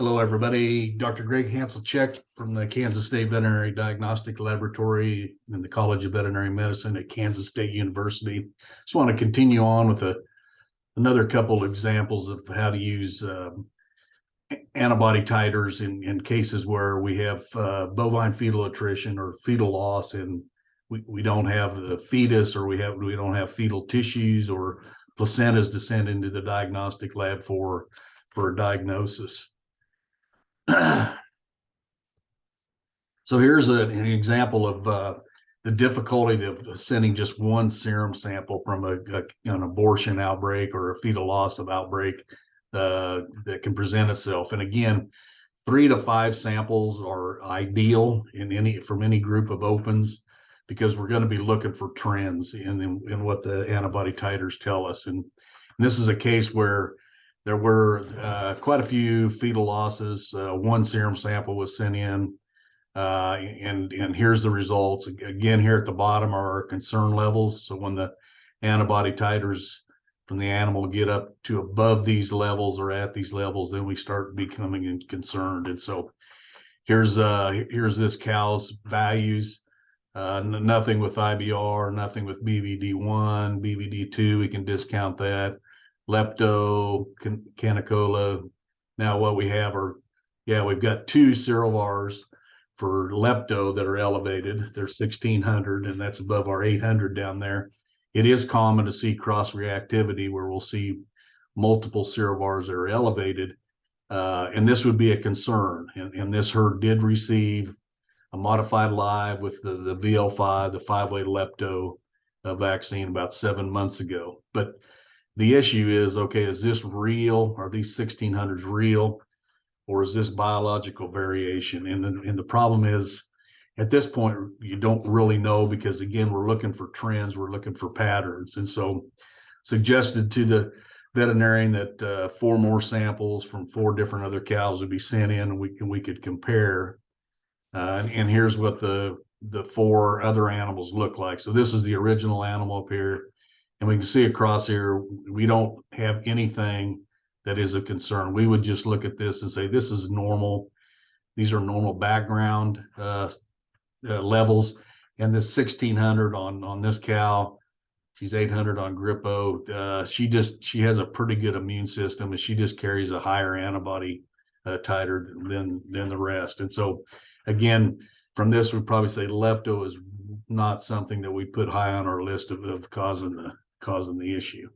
Hello, everybody. Dr. Greg Hanselcheck from the Kansas State Veterinary Diagnostic Laboratory in the College of Veterinary Medicine at Kansas State University. Just want to continue on with another couple of examples of how to use antibody titers in cases where we have bovine fetal attrition or fetal loss, and we don't have the fetus, or we don't have fetal tissues or placentas to send into the diagnostic lab for a diagnosis. So here's an example of the difficulty of sending just one serum sample from an abortion outbreak or a fetal loss of outbreak that can present itself. And again, 3 to 5 samples are ideal from any group of opens, because we're going to be looking for trends in what the antibody titers tell us. And this is a case where there were quite a few fetal losses. One serum sample was sent in, and here's the results. Again, here at the bottom are our concern levels. So when the antibody titers from the animal get up to above these levels or at these levels, then we start becoming concerned. And so here's this cow's values. Nothing with IBR, nothing with BVD1, BVD2, we can discount that. Lepto, canicola. Now what we have we've got 2 serovars for lepto that are elevated. They're 1600, and that's above our 800 down there. It is common to see cross-reactivity where we'll see multiple serovars that are elevated, and this would be a concern. And this herd did receive a modified live with the VL5, the 5-way lepto vaccine about 7 months ago. But the issue is, okay, is this real? Are these 1600s real? Or is this biological variation? And the problem is, at this point, you don't really know, because again, we're looking for trends, we're looking for patterns. And so suggested to the veterinarian that 4 more samples from 4 different other cows would be sent in, and we could compare. And here's what the 4 other animals look like. So this is the original animal up here. And we can see across here, we don't have anything that is a concern. We would just look at this and say, this is normal. These are normal background levels. And this 1600 on this cow, she's 800 on Grippo. She has a pretty good immune system, and she just carries a higher antibody titer than the rest. And so again, from this, we'd probably say lepto is not something that we put high on our list of causing the issue.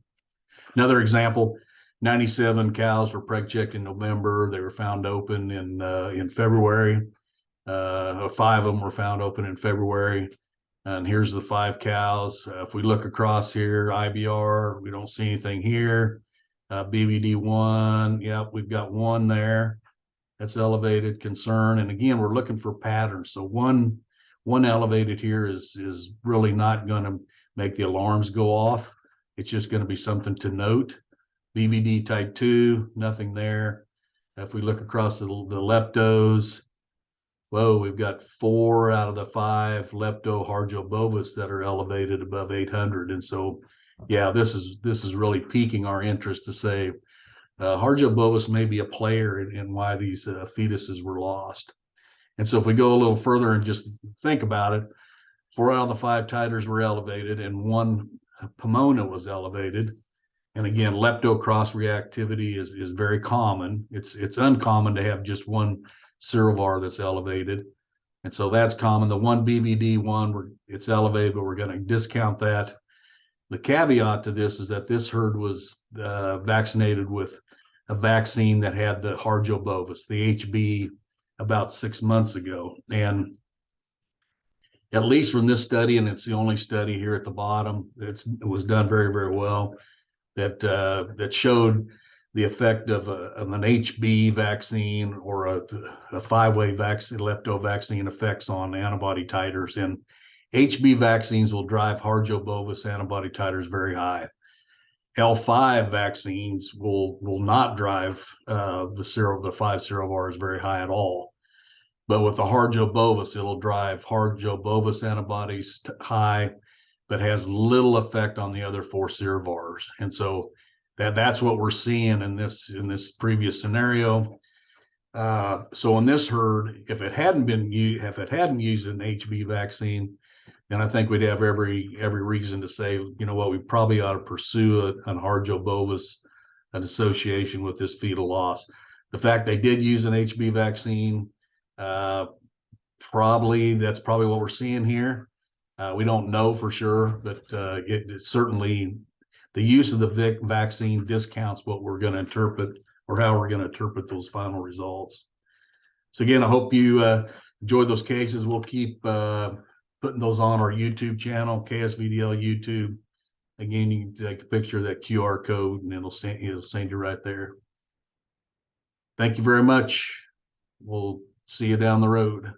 Another example, 97 cows were preg checked in November. They were found open in February. 5 of them were found open in February. And here's the 5 cows. If we look across here, IBR, we don't see anything here. BVD1, yep, we've got 1 there. That's elevated concern. And again, we're looking for patterns. So one elevated here is really not going to make the alarms go off. It's just going to be something to note. BVD type 2, nothing there. If we look across the leptos, whoa, we've got 4 out of the 5 lepto bovis that are elevated above 800. And so, yeah, this is really piquing our interest to say bovis may be a player in why these fetuses were lost. And so if we go a little further and just think about it, 4 out of the 5 titers were elevated, and 1 pomona was elevated. And again, lepto cross reactivity is very common. It's uncommon to have just 1 serovar that's elevated. And so that's common. The 1 BVD1, it's elevated, but we're going to discount that. The caveat to this is that this herd was vaccinated with a vaccine that had the bovis, the HB, about 6 months ago. And at least from this study, and it's the only study here at the bottom, it was done very, very well, that showed the effect of an HB vaccine or a 5-way vaccine, lepto vaccine effects on antibody titers. And HB vaccines will drive bovis antibody titers very high. L5 vaccines will not drive the 5 serovars very high at all. But with the bovis, it'll drive bovis antibodies high, but has little effect on the other 4 serovars. And so that's what we're seeing in this previous scenario. So in this herd, if it hadn't used an HB vaccine, then I think we'd have every reason to say, you know what, we probably ought to pursue an Arjobovis, an association with this fetal loss. The fact they did use an HB vaccine, that's probably what we're seeing here. We don't know for sure, but it certainly, the use of the vaccine discounts what we're going to interpret, or how we're going to interpret those final results. So again, I hope you enjoyed those cases. We'll keep putting those on our YouTube channel, KSVDL YouTube. Again, you can take a picture of that QR code and it'll send you right there. Thank you very much. We'll see you down the road.